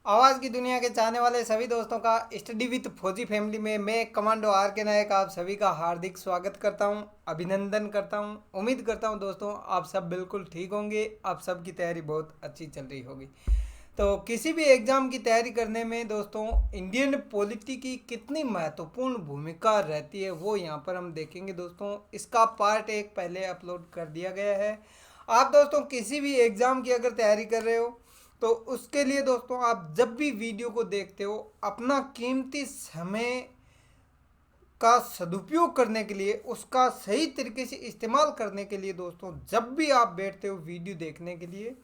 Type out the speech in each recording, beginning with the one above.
आवाज़ की दुनिया के चाहने वाले सभी दोस्तों का स्टडी विद फौजी फैमिली में मैं कमांडो आर के नायक आप सभी का हार्दिक स्वागत करता हूं, अभिनंदन करता हूं। उम्मीद करता हूं दोस्तों आप सब बिल्कुल ठीक होंगे। आप सबकी तैयारी बहुत अच्छी चल रही होगी। तो किसी भी एग्ज़ाम की तैयारी करने में दोस्तों इंडियन पॉलिटी की कितनी महत्वपूर्ण भूमिका रहती है वो यहाँ पर हम देखेंगे दोस्तों। इसका पार्ट एक पहले अपलोड कर दिया गया है। आप दोस्तों किसी भी एग्ज़ाम की अगर तैयारी कर रहे हो तो उसके लिए दोस्तों आप जब भी वीडियो को देखते हो अपना कीमती समय का सदुपयोग करने के लिए, उसका सही तरीके से इस्तेमाल करने के लिए दोस्तों जब भी आप बैठते हो वीडियो देखने के लिए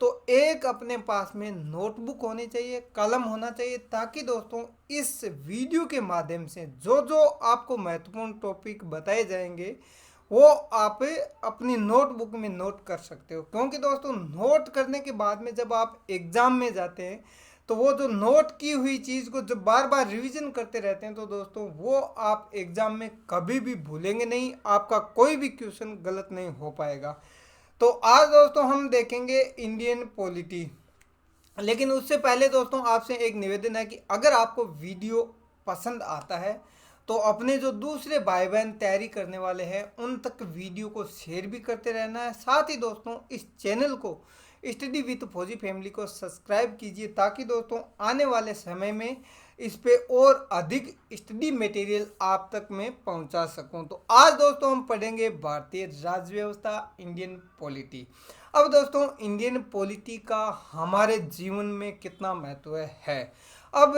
तो एक अपने पास में नोटबुक होनी चाहिए, कलम होना चाहिए, ताकि दोस्तों इस वीडियो के माध्यम से जो जो आपको महत्वपूर्ण टॉपिक बताए जाएंगे वो आप अपनी नोटबुक में नोट कर सकते हो। क्योंकि दोस्तों नोट करने के बाद में जब आप एग्ज़ाम में जाते हैं तो वो जो नोट की हुई चीज़ को जब बार बार रिवीजन करते रहते हैं तो दोस्तों वो आप एग्ज़ाम में कभी भी भूलेंगे नहीं, आपका कोई भी क्वेश्चन गलत नहीं हो पाएगा। तो आज दोस्तों हम देखेंगे इंडियन पॉलिटी। लेकिन उससे पहले दोस्तों आपसे एक निवेदन है कि अगर आपको वीडियो पसंद आता है तो अपने जो दूसरे भाई बहन तैयारी करने वाले हैं उन तक वीडियो को शेयर भी करते रहना है। साथ ही दोस्तों इस चैनल को स्टडी विद फौजी फैमिली को सब्सक्राइब कीजिए, ताकि दोस्तों आने वाले समय में इस पे और अधिक स्टडी मटेरियल आप तक मैं पहुंचा सकूं। तो आज दोस्तों हम पढ़ेंगे भारतीय राज्य व्यवस्था, इंडियन पॉलिटी। अब दोस्तों इंडियन पॉलिटी का हमारे जीवन में कितना महत्व है। अब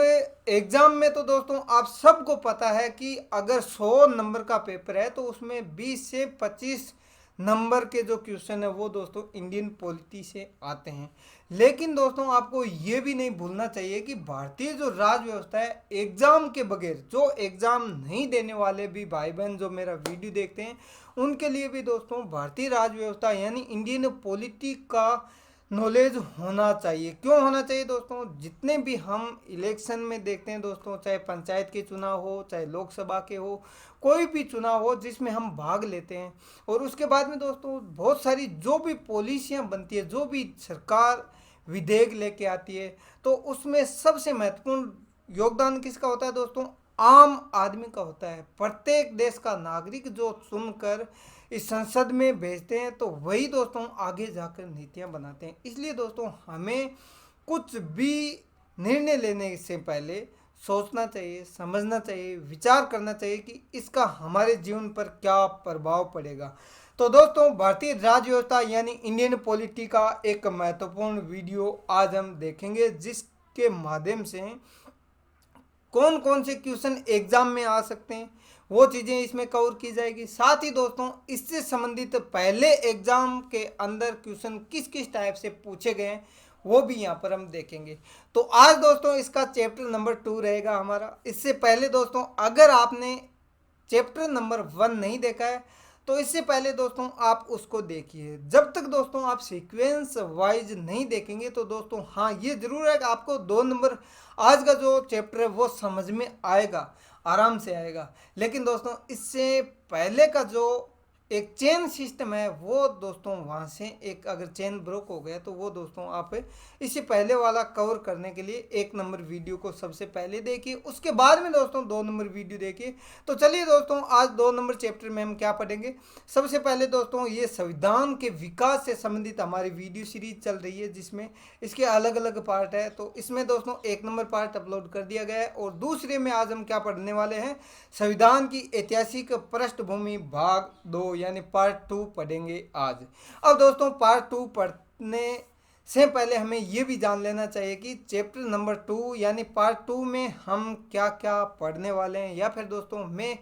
एग्ज़ाम में तो दोस्तों आप सबको पता है कि अगर 100 नंबर का पेपर है तो उसमें 20 से 25 नंबर के जो क्वेश्चन है वो दोस्तों इंडियन पॉलिटी से आते हैं। लेकिन दोस्तों आपको ये भी नहीं भूलना चाहिए कि भारतीय जो राज व्यवस्था है एग्ज़ाम के बगैर, जो एग्ज़ाम नहीं देने वाले भी भाई बहन जो मेरा वीडियो देखते हैं उनके लिए भी दोस्तों भारतीय राज व्यवस्था यानी इंडियन पॉलिटी का नॉलेज होना चाहिए। क्यों होना चाहिए दोस्तों? जितने भी हम इलेक्शन में देखते हैं दोस्तों, चाहे पंचायत के चुनाव हो, चाहे लोकसभा के हो, कोई भी चुनाव हो जिसमें हम भाग लेते हैं और उसके बाद में दोस्तों बहुत सारी जो भी पॉलिसियां बनती है, जो भी सरकार विधेयक लेके आती है, तो उसमें सबसे महत्वपूर्ण योगदान किसका होता है दोस्तों? आम आदमी का होता है। प्रत्येक देश का नागरिक जो चुनकर इस संसद में भेजते हैं तो वही दोस्तों आगे जाकर नीतियां बनाते हैं। इसलिए दोस्तों हमें कुछ भी निर्णय लेने से पहले सोचना चाहिए, समझना चाहिए, विचार करना चाहिए कि इसका हमारे जीवन पर क्या प्रभाव पड़ेगा। तो दोस्तों भारतीय राज्य व्यवस्था यानी इंडियन पॉलिटी का एक महत्वपूर्ण वीडियो आज हम देखेंगे, जिसके माध्यम से कौन कौन से क्वेश्चन एग्जाम में आ सकते हैं वो चीज़ें इसमें कवर की जाएगी। साथ ही दोस्तों इससे संबंधित पहले एग्जाम के अंदर क्वेश्चन किस किस टाइप से पूछे गए हैं वो भी यहाँ पर हम देखेंगे। तो आज दोस्तों इसका चैप्टर नंबर 2 रहेगा हमारा। इससे पहले दोस्तों अगर आपने चैप्टर नंबर 1 नहीं देखा है तो इससे पहले दोस्तों आप उसको देखिए। जब तक दोस्तों आप सीक्वेंस वाइज नहीं देखेंगे तो दोस्तों हाँ ये जरूर है कि आपको 2 नंबर आज का जो चैप्टर है वो समझ में आएगा, आराम से आएगा। लेकिन दोस्तों इससे पहले का जो एक चेन सिस्टम है वो दोस्तों वहाँ से एक अगर चेन ब्रोक हो गया तो वो दोस्तों आप इससे पहले वाला कवर करने के लिए 1 नंबर वीडियो को सबसे पहले देखिए, उसके बाद में दोस्तों 2 नंबर वीडियो देखिए। तो चलिए दोस्तों आज 2 नंबर चैप्टर में हम क्या पढ़ेंगे। सबसे पहले दोस्तों ये संविधान के विकास से संबंधित हमारी वीडियो सीरीज चल रही है जिसमें इसके अलग अलग पार्ट है। तो इसमें दोस्तों 1 नंबर पार्ट अपलोड कर दिया गया है और दूसरे में आज हम क्या पढ़ने वाले हैं, संविधान की ऐतिहासिक पृष्ठभूमि भाग 2 यानी पार्ट 2 पढ़ेंगे आज। अब दोस्तों पार्ट 2 पढ़ने से पहले हमें ये भी जान लेना चाहिए कि चैप्टर नंबर 2 यानी पार्ट 2 में हम क्या क्या पढ़ने वाले हैं, या फिर दोस्तों मैं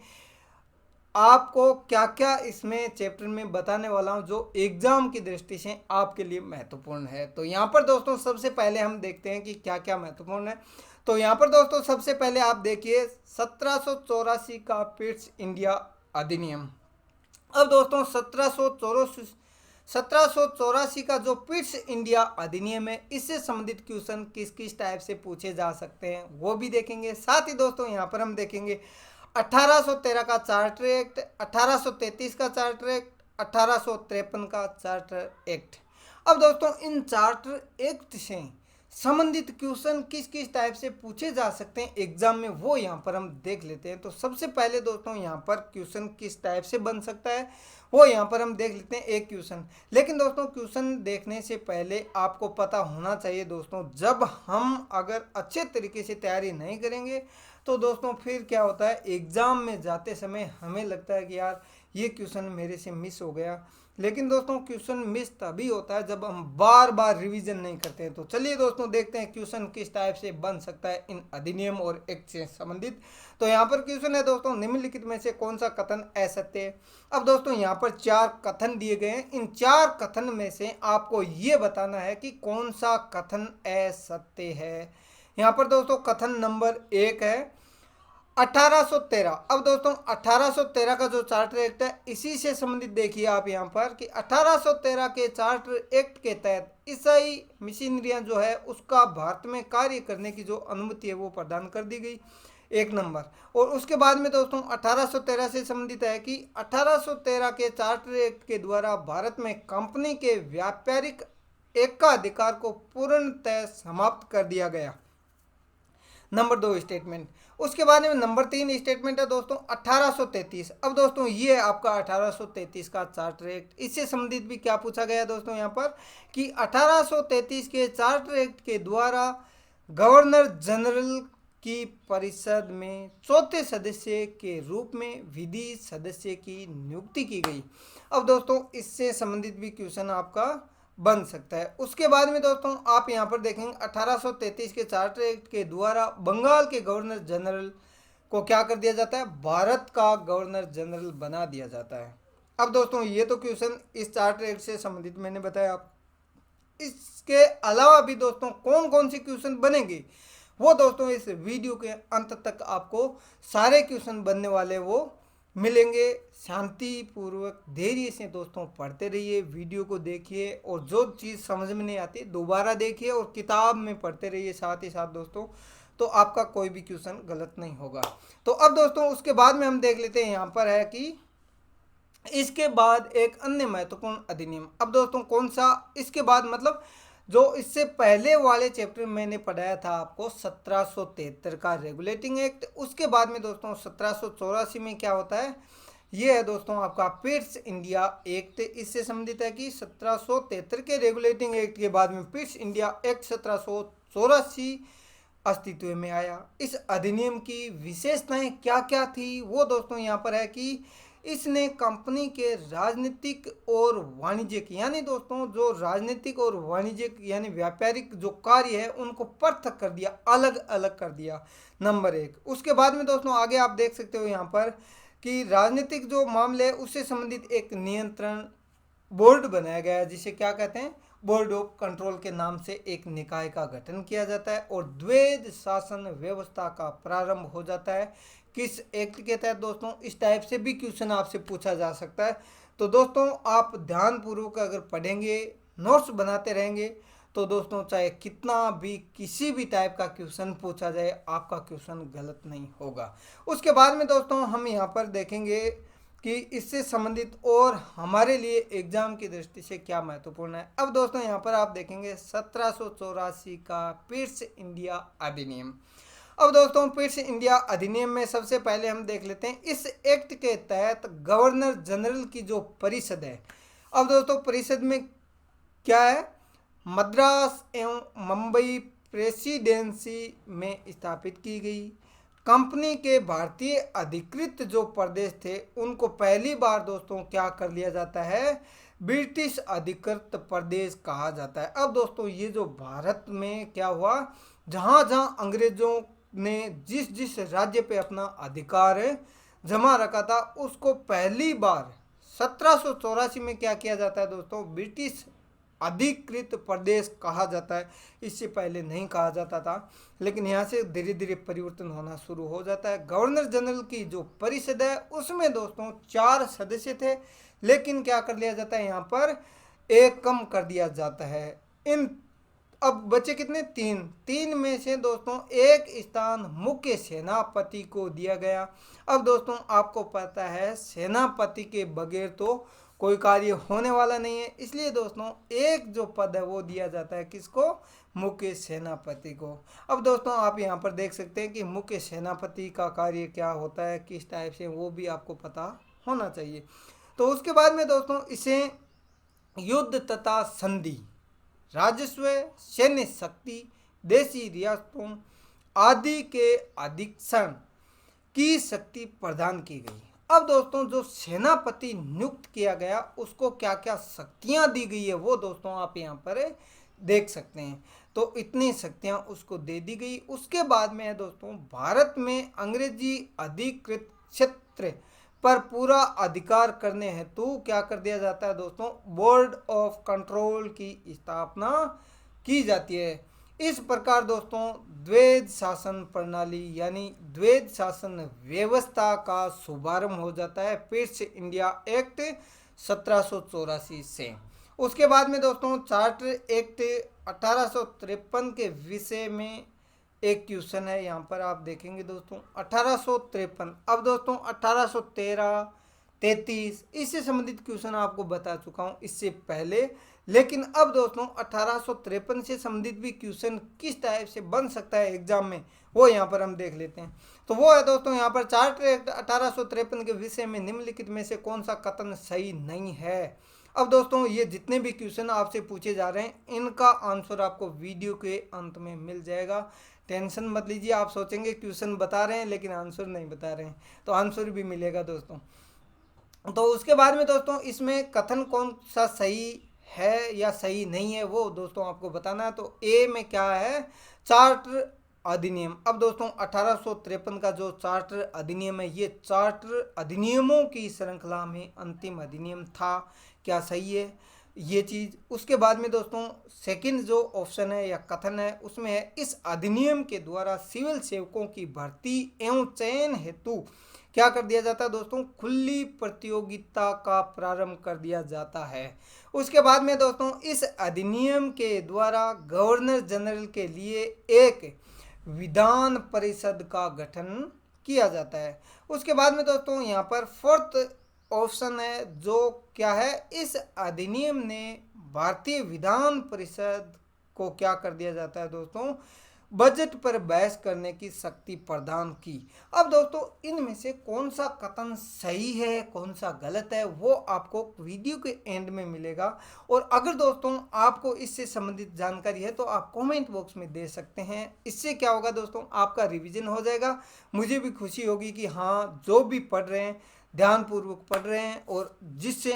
आपको क्या क्या इसमें चैप्टर में बताने वाला हूं जो एग्जाम की दृष्टि से आपके लिए महत्वपूर्ण है। तो यहाँ पर दोस्तों सबसे पहले हम देखते हैं कि क्या क्या महत्वपूर्ण है। तो यहाँ पर दोस्तों सबसे पहले आप देखिए 1784 का पिट्स इंडिया अधिनियम। अब दोस्तों 1784 का जो पिट्स इंडिया अधिनियम है इससे संबंधित क्वेश्चन किस किस टाइप से पूछे जा सकते हैं वो भी देखेंगे। साथ ही दोस्तों यहाँ पर हम देखेंगे 1813 का चार्टर एक्ट, 1833 का चार्टर एक्ट, 1853 का चार्टर एक्ट। अब दोस्तों इन चार्टर एक्ट से संबंधित क्वेश्चन किस किस टाइप से पूछे जा सकते हैं एग्जाम में, वो यहाँ पर हम देख लेते हैं। तो सबसे पहले दोस्तों यहाँ पर क्वेश्चन किस टाइप से बन सकता है वो यहाँ पर हम देख लेते हैं एक क्वेश्चन। लेकिन दोस्तों क्वेश्चन देखने से पहले आपको पता होना चाहिए दोस्तों, जब हम अगर अच्छे तरीके से तैयारी नहीं करेंगे तो दोस्तों फिर क्या होता है, एग्ज़ाम में जाते समय हमें लगता है कि यार ये क्वेश्चन मेरे से मिस हो गया। लेकिन दोस्तों क्वेश्चन मिस तभी होता है जब हम बार बार रिवीजन नहीं करते हैं। तो चलिए दोस्तों देखते हैं क्वेश्चन किस टाइप से बन सकता है इन अधिनियम और एक्ट से संबंधित। तो यहाँ पर क्वेश्चन है दोस्तों, निम्नलिखित में से कौन सा कथन असत्य है। अब दोस्तों यहाँ पर 4 कथन दिए गए हैं, इन 4 कथन में से आपको ये बताना है कि कौन सा कथन असत्य है। यहाँ पर दोस्तों कथन नंबर 1 है 1813। अब दोस्तों 1813 का जो चार्टर एक्ट है इसी से संबंधित देखिए आप यहाँ पर कि 1813 के चार्टर एक्ट के तहत ईसाई मिशनरियाँ जो है उसका भारत में कार्य करने की जो अनुमति है वो प्रदान कर दी गई, एक नंबर। और उसके बाद में दोस्तों 1813 से संबंधित है कि 1813 के चार्टर एक्ट के द्वारा भारत में कंपनी के व्यापारिक एकाधिकार को पूर्णतः समाप्त कर दिया गया, नंबर 2 स्टेटमेंट। उसके बाद में नंबर 3 स्टेटमेंट है दोस्तों 1833। अब दोस्तों ये आपका 1833 का चार्टर एक्ट, इससे संबंधित भी क्या पूछा गया दोस्तों यहाँ पर कि 1833 के चार्टर एक्ट के द्वारा गवर्नर जनरल की परिषद में चौथे सदस्य के रूप में विधि सदस्य की नियुक्ति की गई। अब दोस्तों इससे संबंधित भी क्वेश्चन आपका बन सकता है। उसके बाद में दोस्तों आप यहाँ पर देखेंगे 1833 के चार्टर एक्ट के द्वारा बंगाल के गवर्नर जनरल को क्या कर दिया जाता है, भारत का गवर्नर जनरल बना दिया जाता है। अब दोस्तों ये तो क्वेश्चन इस चार्टर एक्ट से संबंधित मैंने बताया आप। इसके अलावा भी दोस्तों कौन कौन से क्वेश्चन बनेंगे वो दोस्तों इस वीडियो के अंत तक आपको सारे क्वेश्चन बनने वाले वो मिलेंगे। शांतिपूर्वक धैर्य से दोस्तों पढ़ते रहिए, वीडियो को देखिए और जो चीज़ समझ में नहीं आती दोबारा देखिए और किताब में पढ़ते रहिए साथ ही साथ दोस्तों, तो आपका कोई भी क्वेश्चन गलत नहीं होगा। तो अब दोस्तों उसके बाद में हम देख लेते हैं यहाँ पर है कि इसके बाद एक अन्य महत्वपूर्ण अधिनियम। अब दोस्तों कौन सा, इसके बाद मतलब जो इससे पहले वाले चैप्टर में मैंने पढ़ाया था आपको 1773 का रेगुलेटिंग एक्ट। उसके बाद में दोस्तों 1784 में क्या होता है, ये है दोस्तों आपका पिट्स इंडिया एक्ट। इससे संबंधित है कि 1773 के रेगुलेटिंग एक्ट के बाद में पिट्स इंडिया एक्ट 1784 अस्तित्व में आया। इस अधिनियम की विशेषताएं क्या क्या थी वो दोस्तों यहाँ पर है कि इसने कंपनी के राजनीतिक और वाणिज्यिक यानी दोस्तों जो राजनीतिक और वाणिज्यिक यानी व्यापारिक जो कार्य है उनको पृथक कर दिया, अलग अलग कर दिया, नंबर 1। उसके बाद में दोस्तों आगे आप देख सकते हो यहाँ पर कि राजनीतिक जो मामले है उससे संबंधित एक नियंत्रण बोर्ड बनाया गया है जिसे क्या कहते हैं, बोर्ड ऑफ कंट्रोल के नाम से एक निकाय का गठन किया जाता है और द्वैध शासन व्यवस्था का प्रारंभ हो जाता है। किस एक्ट के तहत दोस्तों, इस टाइप से भी क्वेश्चन आपसे पूछा जा सकता है। तो दोस्तों आप ध्यानपूर्वक अगर पढ़ेंगे, नोट्स बनाते रहेंगे तो दोस्तों चाहे कितना भी किसी भी टाइप का क्वेश्चन पूछा जाए आपका क्वेश्चन गलत नहीं होगा। उसके बाद में दोस्तों हम यहाँ पर देखेंगे कि इससे संबंधित और हमारे लिए एग्जाम की दृष्टि से क्या महत्वपूर्ण है। अब दोस्तों यहाँ पर आप देखेंगे 1784 का पिट्स इंडिया अधिनियम। अब दोस्तों पिट्स इंडिया अधिनियम में सबसे पहले हम देख लेते हैं इस एक्ट के तहत गवर्नर जनरल की जो परिषद है। अब दोस्तों परिषद में क्या है, मद्रास एवं मुंबई प्रेसिडेंसी में स्थापित की गई। कंपनी के भारतीय अधिकृत जो प्रदेश थे उनको पहली बार दोस्तों क्या कर लिया जाता है, ब्रिटिश अधिकृत प्रदेश कहा जाता है। अब दोस्तों ये जो भारत में क्या हुआ, जहाँ जहाँ अंग्रेजों ने जिस जिस राज्य पे अपना अधिकार जमा रखा था उसको पहली बार 1784 में क्या किया जाता है दोस्तों, ब्रिटिश अधिकृत प्रदेश कहा जाता है। इससे पहले नहीं कहा जाता था, लेकिन यहाँ से धीरे धीरे परिवर्तन होना शुरू हो जाता है। गवर्नर जनरल की जो परिषद है उसमें दोस्तों 4 सदस्य थे, लेकिन क्या कर लिया जाता है यहाँ पर, एक कम कर दिया जाता है। इन अब बचे कितने, 3 में से दोस्तों एक स्थान मुख्य सेनापति को दिया गया। अब दोस्तों आपको पता है सेनापति के बगैर तो कोई कार्य होने वाला नहीं है। इसलिए दोस्तों एक जो पद है वो दिया जाता है किसको, मुख्य सेनापति को। अब दोस्तों आप यहाँ पर देख सकते हैं कि मुख्य सेनापति का कार्य क्या होता है, किस टाइप से, वो भी आपको पता होना चाहिए। तो उसके बाद में दोस्तों इसे युद्ध तथा संधि, राजस्व, सैन्य शक्ति, देशी रियासतों आदि के अधीक्षण की शक्ति प्रदान की गई। अब दोस्तों जो सेनापति नियुक्त किया गया उसको क्या क्या शक्तियां दी गई है वो दोस्तों आप यहाँ पर देख सकते हैं। तो इतनी शक्तियां उसको दे दी गई। उसके बाद में है दोस्तों भारत में अंग्रेजी अधिकृत क्षेत्र पर पूरा अधिकार करने हेतु क्या कर दिया जाता है दोस्तों, बोर्ड ऑफ कंट्रोल की स्थापना की जाती है। इस प्रकार दोस्तों द्वैध शासन प्रणाली यानी द्वैध शासन व्यवस्था का शुभारंभ हो जाता है पिट्स इंडिया एक्ट 1784 से। उसके बाद में दोस्तों चार्टर एक्ट 1853 के विषय में एक क्वेश्चन है, यहाँ पर आप देखेंगे दोस्तों 1853। अब दोस्तों 1813, 33 इससे संबंधित क्वेश्चन आपको बता चुका हूँ इससे पहले। लेकिन अब दोस्तों 1853 से संबंधित भी क्वेश्चन किस टाइप से बन सकता है एग्जाम में, वो यहाँ पर हम देख लेते हैं। तो वो है दोस्तों यहाँ पर चार्टर एक्ट 1853 के विषय में निम्नलिखित में से कौन सा कथन सही नहीं है। अब दोस्तों ये जितने भी क्वेश्चन आपसे पूछे जा रहे हैं इनका आंसर आपको वीडियो के अंत में मिल जाएगा। टेंशन मत लीजिए, आप सोचेंगे क्वेश्चन बता रहे हैं लेकिन आंसर नहीं बता रहे हैं, तो आंसर भी मिलेगा दोस्तों। तो उसके बाद में दोस्तों इसमें कथन कौन सा सही है या सही नहीं है वो दोस्तों आपको बताना है। तो ए में क्या है, चार्टर अधिनियम। अब दोस्तों 1853 का जो चार्टर अधिनियम है ये चार्टर अधिनियमों की श्रृंखला में अंतिम अधिनियम था, क्या सही है ये चीज़। उसके बाद में दोस्तों सेकंड जो ऑप्शन है या कथन है उसमें है इस अधिनियम के द्वारा सिविल सेवकों की भर्ती एवं चयन हेतु क्या कर दिया जाता है दोस्तों, खुली प्रतियोगिता का प्रारंभ कर दिया जाता है। उसके बाद में दोस्तों इस अधिनियम के द्वारा गवर्नर जनरल के लिए एक विधान परिषद का गठन किया जाता है। उसके बाद में दोस्तों यहाँ पर फोर्थ ऑप्शन है जो क्या है, इस अधिनियम ने भारतीय विधान परिषद को क्या कर दिया जाता है दोस्तों, बजट पर बहस करने की शक्ति प्रदान की। अब दोस्तों इनमें से कौन सा कथन सही है कौन सा गलत है वो आपको वीडियो के एंड में मिलेगा। और अगर दोस्तों आपको इससे संबंधित जानकारी है तो आप कमेंट बॉक्स में दे सकते हैं। इससे क्या होगा दोस्तों, आपका रिवीजन हो जाएगा, मुझे भी खुशी होगी कि हाँ जो भी पढ़ रहे हैं ध्यानपूर्वक पढ़ रहे हैं और जिससे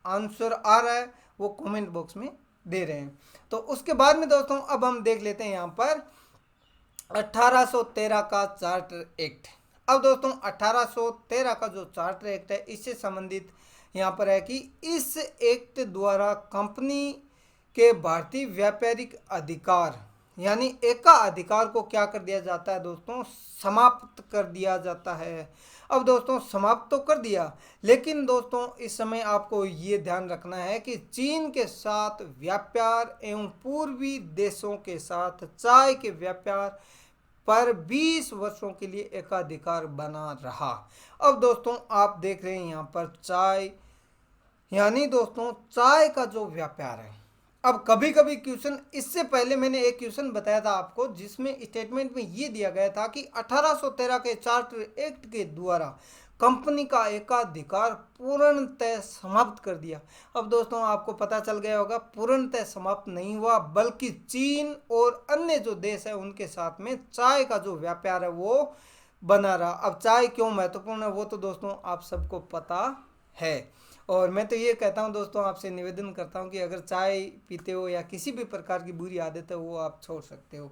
आंसर आ रहा है वो कमेंट बॉक्स में दे रहे हैं। तो उसके बाद में दोस्तों अब हम देख लेते हैं यहाँ पर 1813 का चार्टर एक्ट। अब दोस्तों 1813 का जो चार्टर एक्ट है इससे संबंधित यहाँ पर है कि इस एक्ट द्वारा कंपनी के भारतीय व्यापारिक अधिकार यानी एकाधिकार को क्या कर दिया जाता है दोस्तों, समाप्त कर दिया जाता है। अब दोस्तों समाप्त तो कर दिया, लेकिन दोस्तों इस समय आपको ये ध्यान रखना है कि चीन के साथ व्यापार एवं पूर्वी देशों के साथ चाय के व्यापार पर 20 वर्षों के लिए एकाधिकार बना रहा। अब दोस्तों आप देख रहे हैं यहाँ पर चाय यानी दोस्तों चाय का जो व्यापार है। अब कभी कभी क्वेश्चन, इससे पहले मैंने एक क्वेश्चन बताया था आपको जिसमें स्टेटमेंट में ये दिया गया था कि 1813 के चार्टर एक्ट के द्वारा कंपनी का एकाधिकार पूर्णतः समाप्त कर दिया। अब दोस्तों आपको पता चल गया होगा पूर्णतः समाप्त नहीं हुआ, बल्कि चीन और अन्य जो देश है उनके साथ में चाय का जो व्यापार है वो बना रहा। अब चाय क्यों महत्वपूर्ण है वो तो दोस्तों आप सबको पता है। और मैं तो ये कहता हूँ दोस्तों, आपसे निवेदन करता हूँ कि अगर चाय पीते हो या किसी भी प्रकार की बुरी आदत है वो आप छोड़ सकते हो।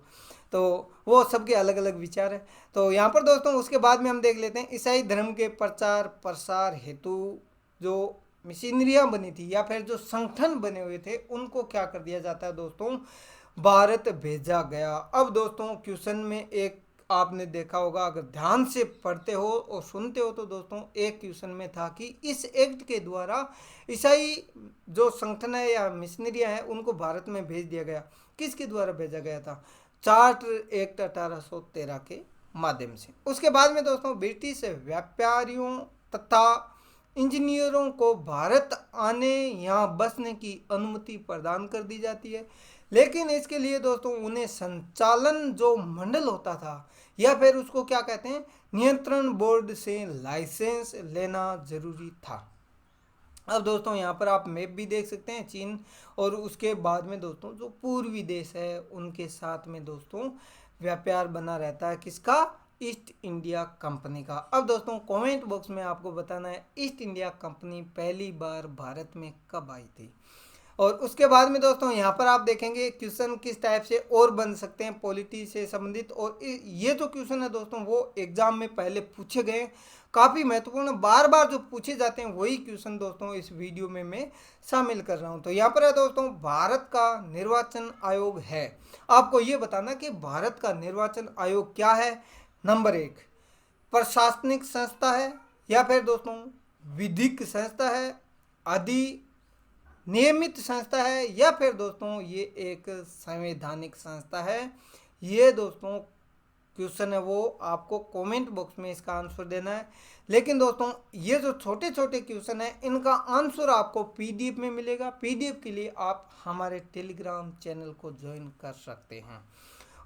तो वो सबके अलग अलग विचार है। तो यहाँ पर दोस्तों उसके बाद में हम देख लेते हैं ईसाई धर्म के प्रचार प्रसार हेतु जो मशीनरियाँ बनी थी या फिर जो संगठन बने हुए थे उनको क्या कर दिया जाता है दोस्तों, भारत भेजा गया। अब दोस्तों क्वेश्चन में एक आपने देखा होगा, अगर ध्यान से पढ़ते हो और सुनते हो तो दोस्तों एक क्वेश्चन में था कि इस एक्ट के द्वारा ईसाई जो संगठन है या मिशनरियाँ हैं उनको भारत में भेज दिया गया। किसके द्वारा भेजा गया था, चार्टर एक्ट 1813 के माध्यम से। उसके बाद में दोस्तों ब्रिटिश व्यापारियों तथा इंजीनियरों को भारत आने यहाँ बसने की अनुमति प्रदान कर दी जाती है। लेकिन इसके लिए दोस्तों उन्हें संचालन जो मंडल होता था या फिर उसको क्या कहते हैं, नियंत्रण बोर्ड से लाइसेंस लेना जरूरी था। अब दोस्तों यहाँ पर आप मैप भी देख सकते हैं चीन और उसके बाद में दोस्तों जो पूर्वी देश है उनके साथ में दोस्तों व्यापार बना रहता है, किसका, ईस्ट इंडिया कंपनी का। अब दोस्तों कमेंट बॉक्स में आपको बताना है ईस्ट इंडिया कंपनी पहली बार भारत में कब आई थी। और उसके बाद में दोस्तों यहाँ पर आप देखेंगे क्वेश्चन किस टाइप से और बन सकते हैं पॉलिटी से संबंधित। और ये जो क्वेश्चन है दोस्तों वो एग्जाम में पहले पूछे गए, काफ़ी महत्वपूर्ण, बार बार जो पूछे जाते हैं वही क्वेश्चन दोस्तों इस वीडियो में मैं शामिल कर रहा हूँ। तो यहाँ पर है दोस्तों भारत का निर्वाचन आयोग है। आपको ये बताना कि भारत का निर्वाचन आयोग क्या है। नंबर 1 प्रशासनिक संस्था है या फिर दोस्तों विधिक संस्था है, नियमित संस्था है या फिर दोस्तों ये एक संवैधानिक संस्था है। ये दोस्तों क्वेश्चन है वो आपको कमेंट बॉक्स में इसका आंसर देना है। लेकिन दोस्तों ये जो छोटे छोटे क्वेश्चन है इनका आंसर आपको पीडीएफ में मिलेगा। पीडीएफ के लिए आप हमारे टेलीग्राम चैनल को ज्वाइन कर सकते हैं।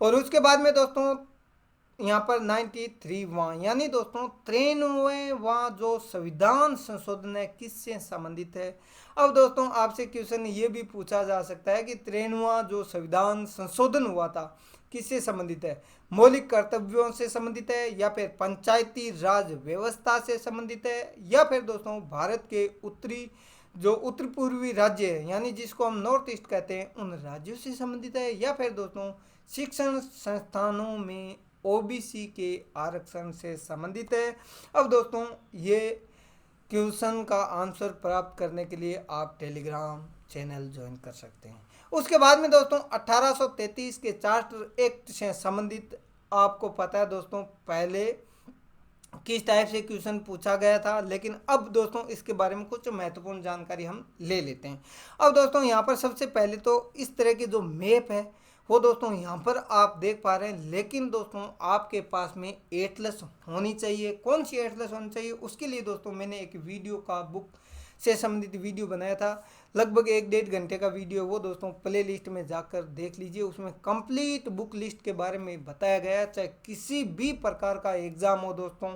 और उसके बाद में दोस्तों यहाँ पर 93वां यानी दोस्तों 93वां जो संविधान संशोधन है किससे संबंधित है। अब दोस्तों आपसे क्वेश्चन ये भी पूछा जा सकता है कि 93वां जो संविधान संशोधन हुआ था किससे संबंधित है, मौलिक कर्तव्यों से संबंधित है या फिर पंचायती राज व्यवस्था से संबंधित है या फिर दोस्तों भारत के उत्तर पूर्वी राज्य है यानी जिसको हम नॉर्थ ईस्ट कहते हैं उन राज्यों से संबंधित है या फिर दोस्तों शिक्षण संस्थानों में ओबीसी के आरक्षण से संबंधित है। अब दोस्तों ये क्वेश्चन का आंसर प्राप्त करने के लिए आप टेलीग्राम चैनल ज्वाइन कर सकते हैं। उसके बाद में दोस्तों 1833 के चार्टर एक्ट से संबंधित आपको पता है दोस्तों पहले किस टाइप से क्वेश्चन पूछा गया था, लेकिन अब दोस्तों इसके बारे में कुछ महत्वपूर्ण जानकारी हम ले लेते हैं। अब दोस्तों यहाँ पर सबसे पहले तो इस तरह की जो मैप है वो दोस्तों यहाँ पर आप देख पा रहे हैं, लेकिन दोस्तों आपके पास में एटलस होनी चाहिए। कौन सी एटलस होनी चाहिए, उसके लिए दोस्तों मैंने एक वीडियो का बुक से संबंधित वीडियो बनाया था, लगभग 1-1.5 घंटे का वीडियो, वो दोस्तों प्ले लिस्ट में जाकर देख लीजिए। उसमें कंप्लीट बुक लिस्ट के बारे में बताया गया, चाहे किसी भी प्रकार का एग्ज़ाम हो दोस्तों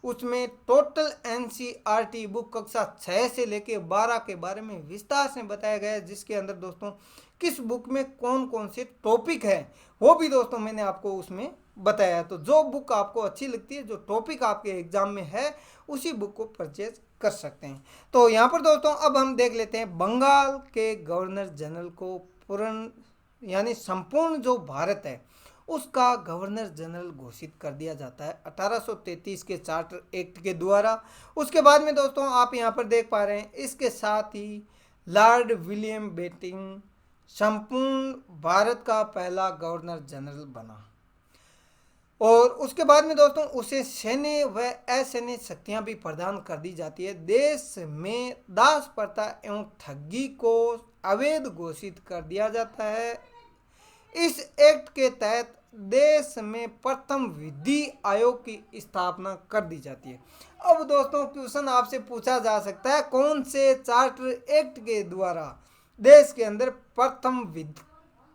उसमें टोटल एनसीईआरटी बुक कक्षा 6 से लेके 12 के बारे में विस्तार से बताया गया है, जिसके अंदर दोस्तों किस बुक में कौन कौन से टॉपिक है वो भी दोस्तों मैंने आपको उसमें बताया। तो जो बुक आपको अच्छी लगती है, जो टॉपिक आपके एग्जाम में है, उसी बुक को परचेज कर सकते हैं। तो यहाँ पर दोस्तों अब हम देख लेते हैं बंगाल के गवर्नर जनरल को पूर्ण यानी संपूर्ण जो भारत है उसका गवर्नर जनरल घोषित कर दिया जाता है 1833 के चार्टर एक्ट के द्वारा। उसके बाद में दोस्तों आप यहाँ पर देख पा रहे हैं इसके साथ ही लॉर्ड विलियम बेंटिंक संपूर्ण भारत का पहला गवर्नर जनरल बना। और उसके बाद में दोस्तों उसे सैन्य व असैन्य शक्तियां भी प्रदान कर दी जाती है। देश में दास प्रथा एवं ठगी को अवैध घोषित कर दिया जाता है। इस एक्ट के तहत देश में प्रथम विधि आयोग की स्थापना कर दी जाती है। अब दोस्तों क्वेश्चन आपसे पूछा जा सकता है कौन से चार्टर एक्ट के द्वारा देश के अंदर प्रथम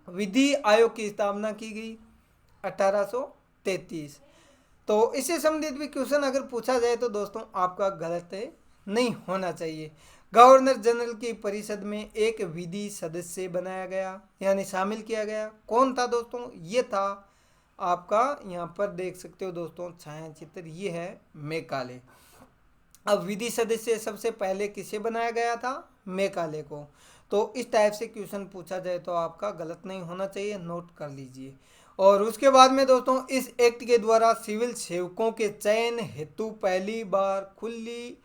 विधि आयोग की स्थापना की गई, 1833। तो इससे संबंधित भी क्वेश्चन अगर पूछा जाए तो दोस्तों आपका गलत नहीं होना चाहिए। गवर्नर जनरल की परिषद में एक विधि सदस्य बनाया गया यानी शामिल किया गया। कौन था दोस्तों, ये था आपका, यहाँ पर देख सकते हो दोस्तों छाया चित्र, ये है मेकाले। अब विधि सदस्य सबसे पहले किसे बनाया गया था, मेकाले को। तो इस टाइप से क्वेश्चन पूछा जाए तो आपका गलत नहीं होना चाहिए, नोट कर लीजिए। और उसके बाद में दोस्तों इस एक्ट के द्वारा सिविल सेवकों के चयन हेतु पहली बार खुली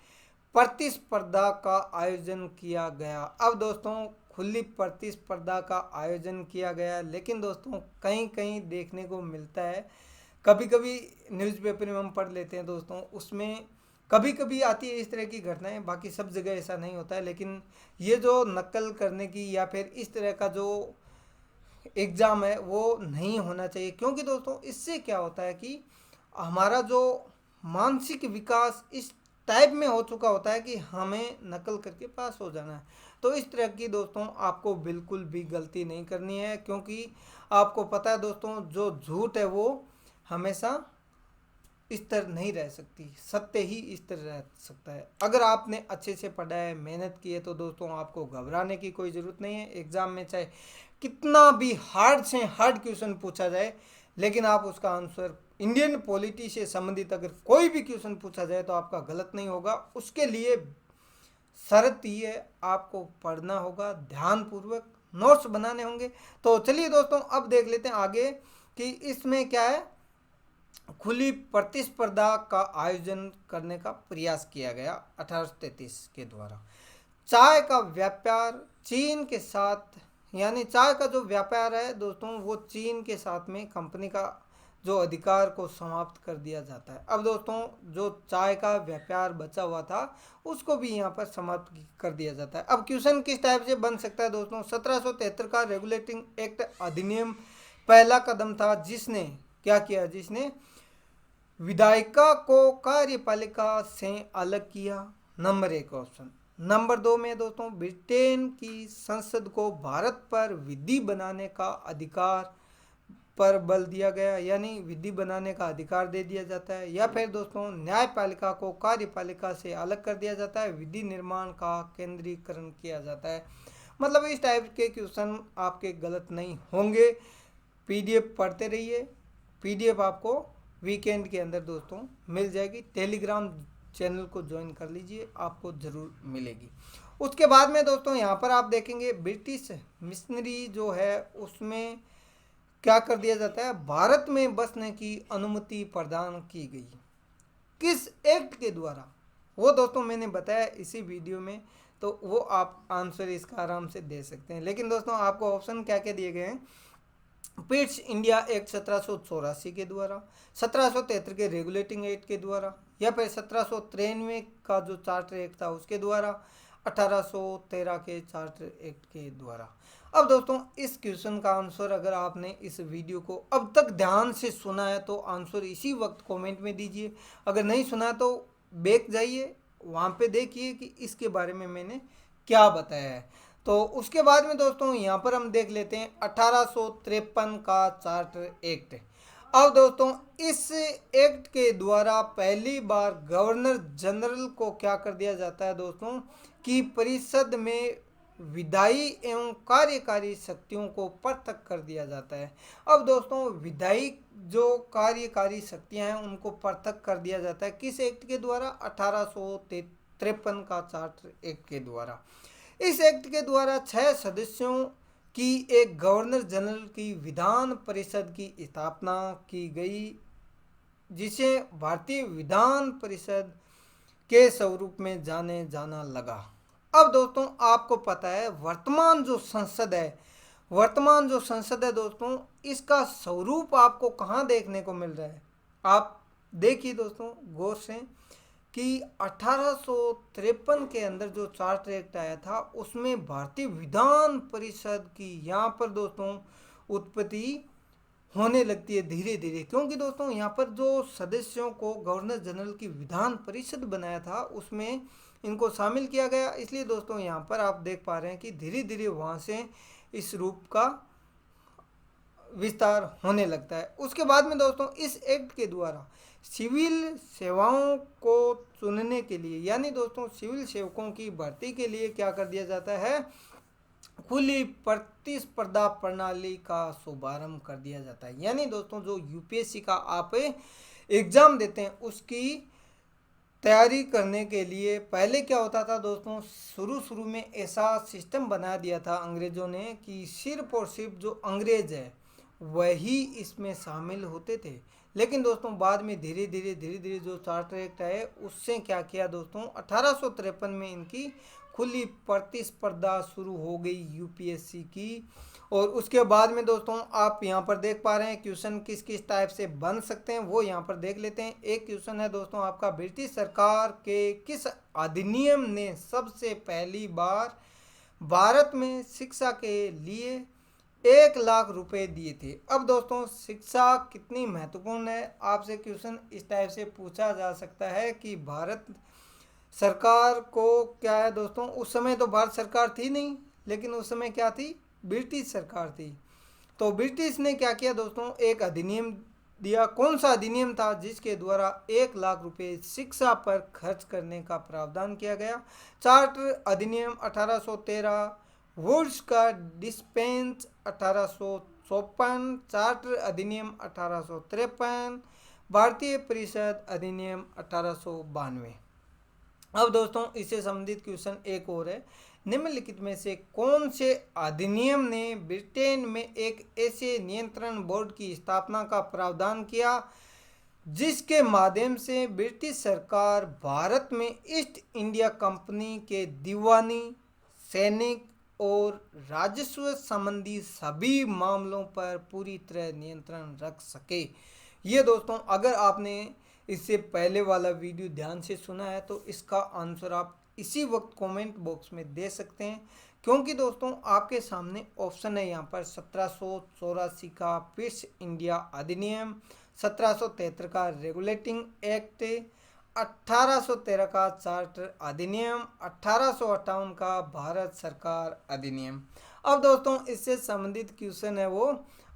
प्रतिस्पर्धा का आयोजन किया गया। अब दोस्तों खुली प्रतिस्पर्धा का आयोजन किया गया, लेकिन दोस्तों कहीं कहीं देखने को मिलता है, कभी कभी न्यूज़पेपर में हम पढ़ लेते हैं दोस्तों, उसमें कभी कभी आती है इस तरह की घटनाएं, बाकी सब जगह ऐसा नहीं होता है। लेकिन ये जो नकल करने की या फिर इस तरह का जो एग्ज़ाम है वो नहीं होना चाहिए, क्योंकि दोस्तों इससे क्या होता है कि हमारा जो मानसिक विकास इस टाइप में हो चुका होता है कि हमें नकल करके पास हो जाना है। तो इस तरह की दोस्तों आपको बिल्कुल भी गलती नहीं करनी है, क्योंकि आपको पता है दोस्तों जो झूठ है वो हमेशा स्थिर नहीं रह सकती, सत्य ही स्थिर रह सकता है। अगर आपने अच्छे से पढ़ा है, मेहनत की है, तो दोस्तों आपको घबराने की कोई ज़रूरत नहीं है। एग्ज़ाम में चाहे कितना भी हार्ड से हार्ड क्वेश्चन पूछा जाए, लेकिन आप उसका आंसर, इंडियन पॉलिटी से संबंधित अगर कोई भी क्वेश्चन पूछा जाए तो आपका गलत नहीं होगा। उसके लिए शर्त ये है, आपको पढ़ना होगा ध्यानपूर्वक, नोट्स बनाने होंगे। तो चलिए दोस्तों अब देख लेते हैं आगे कि इसमें क्या है। खुली प्रतिस्पर्धा का आयोजन करने का प्रयास किया गया 1833 के द्वारा। चाय का व्यापार चीन के साथ, यानी चाय का जो व्यापार है दोस्तों वो चीन के साथ में कंपनी का जो अधिकार को समाप्त कर दिया जाता है। अब दोस्तों जो चाय का व्यापार बचा हुआ था उसको भी यहाँ पर समाप्त कर दिया जाता है। अब क्वेश्चन किस टाइप से बन सकता है दोस्तों। 1773 का रेगुलेटिंग एक्ट अधिनियम पहला कदम था, जिसने क्या किया, जिसने विधायिका को कार्यपालिका से अलग किया। Number 1 option. नंबर 2 में दोस्तों ब्रिटेन की संसद को भारत पर विधि बनाने का अधिकार पर बल दिया गया, यानी विधि बनाने का अधिकार दे दिया जाता है। या फिर दोस्तों न्यायपालिका को कार्यपालिका से अलग कर दिया जाता है, विधि निर्माण का केंद्रीकरण किया जाता है। मतलब इस टाइप के क्वेश्चन आपके गलत नहीं होंगे। पीडीएफ पढ़ते रहिए। पीडीएफ आपको वीकेंड के अंदर दोस्तों मिल जाएगी। टेलीग्राम चैनल को ज्वाइन कर लीजिए, आपको ज़रूर मिलेगी। उसके बाद में दोस्तों यहाँ पर आप देखेंगे ब्रिटिश मिशनरी जो है उसमें क्या कर दिया जाता है, भारत में बसने की अनुमति प्रदान की गई। किस एक्ट के द्वारा, वो दोस्तों मैंने बताया इसी वीडियो में, तो वो आप आंसर इसका आराम से दे सकते हैं। लेकिन दोस्तों आपको ऑप्शन क्या क्या दिए गए हैं। पिट्स इंडिया एक्ट 1784 के द्वारा, 1773 के रेगुलेटिंग एक्ट के द्वारा, या फिर 1793 का जो चार्टर एक्ट था उसके द्वारा, 1813 के चार्टर एक्ट के द्वारा। अब दोस्तों इस क्वेश्चन का आंसर अगर आपने इस वीडियो को अब तक ध्यान से सुना है तो आंसर इसी वक्त कमेंट में दीजिए। अगर नहीं सुना तो बैक जाइए, वहाँ पे देखिए कि इसके बारे में मैंने क्या बताया है। तो उसके बाद में दोस्तों यहाँ पर हम देख लेते हैं 1853 का चार्टर एक्ट। अब दोस्तों इस एक्ट के द्वारा पहली बार गवर्नर जनरल को क्या कर दिया जाता है दोस्तों, कि परिषद में विधायी एवं कार्यकारी शक्तियों को पृथक कर दिया जाता है। अब दोस्तों विधायी जो कार्यकारी शक्तियां हैं उनको पृथक कर दिया जाता है किस एक्ट के द्वारा, 1853 का चार्टर एक्ट के द्वारा। इस एक्ट के द्वारा 6 सदस्यों की एक गवर्नर जनरल की विधान परिषद की स्थापना की गई, जिसे भारतीय विधान परिषद के स्वरूप में जाने जाना लगा। अब दोस्तों आपको पता है वर्तमान जो संसद है दोस्तों, इसका स्वरूप आपको कहाँ देखने को मिल रहा है। आप देखिए दोस्तों गौर से कि 1853 के अंदर जो चार्टर एक्ट आया था उसमें भारतीय विधान परिषद की यहाँ पर दोस्तों उत्पत्ति होने लगती है धीरे धीरे, क्योंकि दोस्तों यहाँ पर जो सदस्यों को गवर्नर जनरल की विधान परिषद बनाया था उसमें इनको शामिल किया गया। इसलिए दोस्तों यहाँ पर आप देख पा रहे हैं कि धीरे धीरे वहाँ से इस रूप का विस्तार होने लगता है। उसके बाद में दोस्तों इस एक्ट के द्वारा सिविल सेवाओं को चुनने के लिए, यानी दोस्तों सिविल सेवकों की भर्ती के लिए क्या कर दिया जाता है, खुली प्रतिस्पर्धा प्रणाली का शुभारंभ कर दिया जाता है। यानी दोस्तों जो यूपीएससी का आप एग्जाम देते हैं उसकी तैयारी करने के लिए पहले क्या होता था दोस्तों, शुरू में ऐसा सिस्टम बना दिया था अंग्रेज़ों ने कि सिर्फ और सिर्फ जो अंग्रेज है वही इसमें शामिल होते थे। लेकिन दोस्तों बाद में धीरे धीरे जो चार्टर एक्ट है उससे क्या किया दोस्तों, 1853 में इनकी खुली प्रतिस्पर्धा शुरू हो गई यूपीएससी की। और उसके बाद में दोस्तों आप यहाँ पर देख पा रहे हैं क्वेश्चन किस किस टाइप से बन सकते हैं वो यहाँ पर देख लेते हैं। एक क्वेश्चन है दोस्तों आपका, ब्रिटिश सरकार के किस अधिनियम ने सबसे पहली बार भारत में शिक्षा के लिए 1 लाख रुपए दिए थे। अब दोस्तों शिक्षा कितनी महत्वपूर्ण है, आपसे क्वेश्चन इस टाइप से पूछा जा सकता है कि भारत सरकार को क्या है दोस्तों, उस समय तो भारत सरकार थी नहीं, लेकिन उस समय क्या थी, ब्रिटिश सरकार थी। तो ब्रिटिश ने क्या किया दोस्तों, एक अधिनियम दिया। कौन सा अधिनियम था, जिसके द्वारा 1 लाख रुपए शिक्षा पर खर्च करने का प्रावधान किया गया। चार्टर अधिनियम 1813, वुड्स का डिस्पेंस 1854, चार्टर अधिनियम 1853, भारतीय परिषद अधिनियम 1892। अब दोस्तों इससे संबंधित क्वेश्चन एक और है, निम्नलिखित में से कौन से अधिनियम ने ब्रिटेन में एक ऐसे नियंत्रण बोर्ड की स्थापना का प्रावधान किया जिसके माध्यम से ब्रिटिश सरकार भारत में ईस्ट इंडिया कंपनी के दीवानी, सैनिक और राजस्व संबंधी सभी मामलों पर पूरी तरह नियंत्रण रख सके। ये दोस्तों अगर आपने इससे पहले वाला वीडियो ध्यान से सुना है तो इसका आंसर आप इसी वक्त कमेंट बॉक्स में दे सकते हैं, क्योंकि दोस्तों आपके सामने ऑप्शन है यहाँ पर 1784 का ब्रिटिश इंडिया अधिनियम, 1773 का रेगुलेटिंग एक्ट, 1813 का चार्टर अधिनियम, 1858 का भारत सरकार अधिनियम। अब दोस्तों इससे संबंधित क्वेश्चन है वो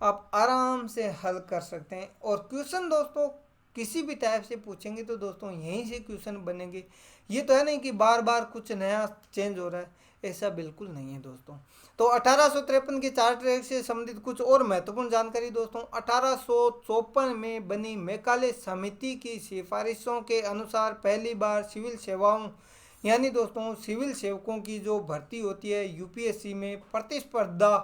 आप आराम से हल कर सकते हैं। और क्वेश्चन दोस्तों किसी भी टाइप से पूछेंगे तो दोस्तों यहीं से क्वेश्चन बनेंगे। ये तो है नहीं कि बार बार कुछ नया चेंज हो रहा है, ऐसा बिल्कुल नहीं है दोस्तों। तो 1853 के चार्टर एक्ट से संबंधित कुछ और महत्वपूर्ण जानकारी दोस्तों, 1854 में बनी मैकाले समिति की सिफारिशों के अनुसार पहली बार सिविल सेवाओं यानी दोस्तों सिविल सेवकों की जो भर्ती होती है यूपीएससी में प्रतिस्पर्धा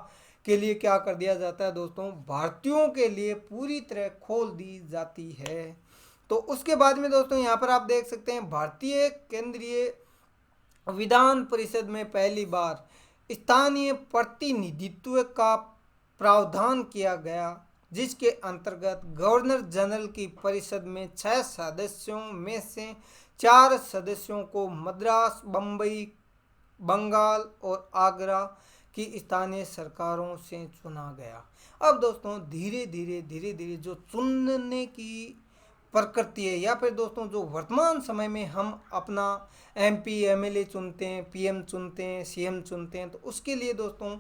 के लिए क्या कर दिया जाता है दोस्तों, भारतीयों के लिए पूरी तरह खोल दी जाती है। तो उसके बाद में दोस्तों यहाँ पर आप देख सकते हैं भारतीय केंद्रीय विधान परिषद में पहली बार स्थानीय प्रतिनिधित्व का प्रावधान किया गया, जिसके अंतर्गत गवर्नर जनरल की परिषद में 6 सदस्यों में से 4 सदस्यों को मद्रास, बम्बई, बंगाल और आगरा की स्थानीय सरकारों से चुना गया। अब दोस्तों धीरे धीरे जो चुनने की प्रकृति है, या फिर दोस्तों जो वर्तमान समय में हम अपना एमपी एमएलए चुनते हैं, पीएम चुनते हैं, सीएम चुनते हैं, तो उसके लिए दोस्तों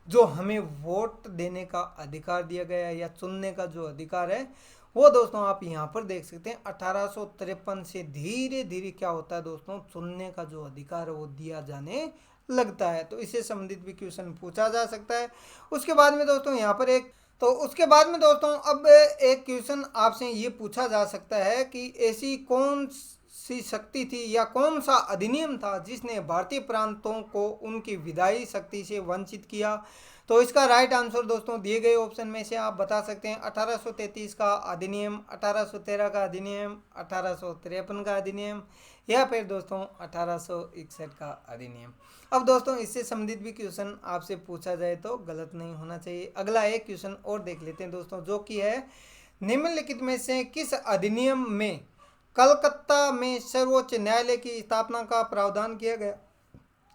जो हमें वोट देने का अधिकार दिया गया है या चुनने का जो अधिकार है वो दोस्तों आप यहाँ पर देख सकते हैं 1853 से धीरे धीरे क्या होता है दोस्तों, चुनने का जो अधिकार है वो दिया जाने लगता है। तो इससे संबंधित भी क्वेश्चन पूछा जा सकता है। उसके बाद में दोस्तों यहाँ पर उसके बाद में दोस्तों अब एक क्वेश्चन आपसे ये पूछा जा सकता है कि ऐसी कौन सी शक्ति थी या कौन सा अधिनियम था जिसने भारतीय प्रांतों को उनकी विधायी शक्ति से वंचित किया। तो इसका राइट आंसर दोस्तों दिए गए ऑप्शन में से आप बता सकते हैं 1833 का अधिनियम, 1813 का अधिनियम, 1853 का अधिनियम या फिर दोस्तों 1861 का अधिनियम। अब दोस्तों इससे संबंधित भी क्वेश्चन आपसे पूछा जाए तो गलत नहीं होना चाहिए। अगला एक क्वेश्चन और देख लेते हैं दोस्तों, जो कि है निम्नलिखित में से किस अधिनियम में कलकत्ता में सर्वोच्च न्यायालय की स्थापना का प्रावधान किया गया।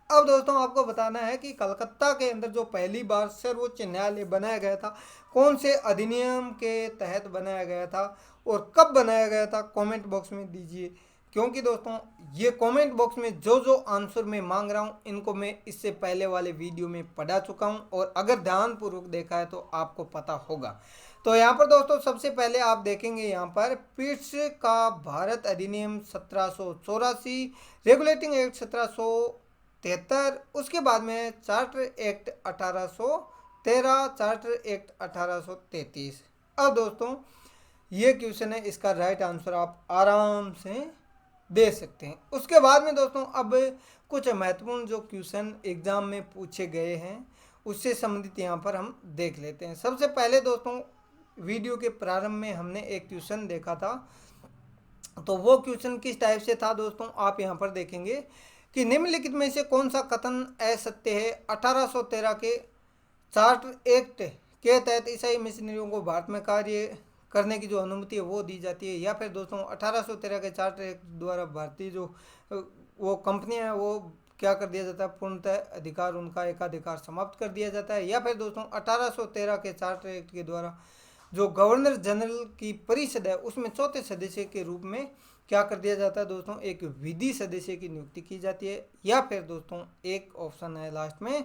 अब दोस्तों आपको बताना है कि कलकत्ता के अंदर जो पहली बार सर्वोच्च न्यायालय बनाया गया था, कौन से अधिनियम के तहत बनाया गया था और कब बनाया गया था, कमेंट बॉक्स में दीजिए। क्योंकि दोस्तों ये कमेंट बॉक्स में जो आंसर मैं मांग रहा हूँ इनको मैं इससे पहले वाले वीडियो में पढ़ा चुका हूँ, और अगर ध्यानपूर्वक देखा है तो आपको पता होगा। तो यहाँ पर दोस्तों सबसे पहले आप देखेंगे यहाँ पर पिट्स का भारत अधिनियम 1784, रेगुलेटिंग एक्ट 1773, उसके बाद में चार्टर एक्ट 1813, चार्टर एक्ट 1833। अब दोस्तों ये क्वेश्चन है, इसका राइट आंसर आप आराम से दे सकते हैं। उसके बाद में दोस्तों अब कुछ महत्वपूर्ण जो क्वेश्चन एग्जाम में पूछे गए हैं उससे संबंधित यहाँ पर हम देख लेते हैं। सबसे पहले दोस्तों वीडियो के प्रारंभ में हमने एक क्वेश्चन देखा था, तो वो क्वेश्चन किस टाइप से था दोस्तों, आप यहाँ पर देखेंगे कि निम्नलिखित में से कौन सा कथन असत्य है। 1813 के चार्टर एक्ट के तहत ईसाई मिशनरियों को भारत में कार्य करने की जो अनुमति है वो दी जाती है, या फिर दोस्तों 1813 के चार्टर एक्ट द्वारा भारतीय जो वो कंपनियां हैं वो क्या कर दिया जाता है, पूर्णतः अधिकार उनका एकाधिकार समाप्त कर दिया जाता है, या फिर दोस्तों 1813 के चार्टर एक्ट के द्वारा जो गवर्नर जनरल की परिषद है उसमें चौथे सदस्य के रूप में क्या कर दिया जाता है दोस्तों, एक विधि सदस्य की नियुक्ति की जाती है। या फिर दोस्तों एक ऑप्शन है लास्ट में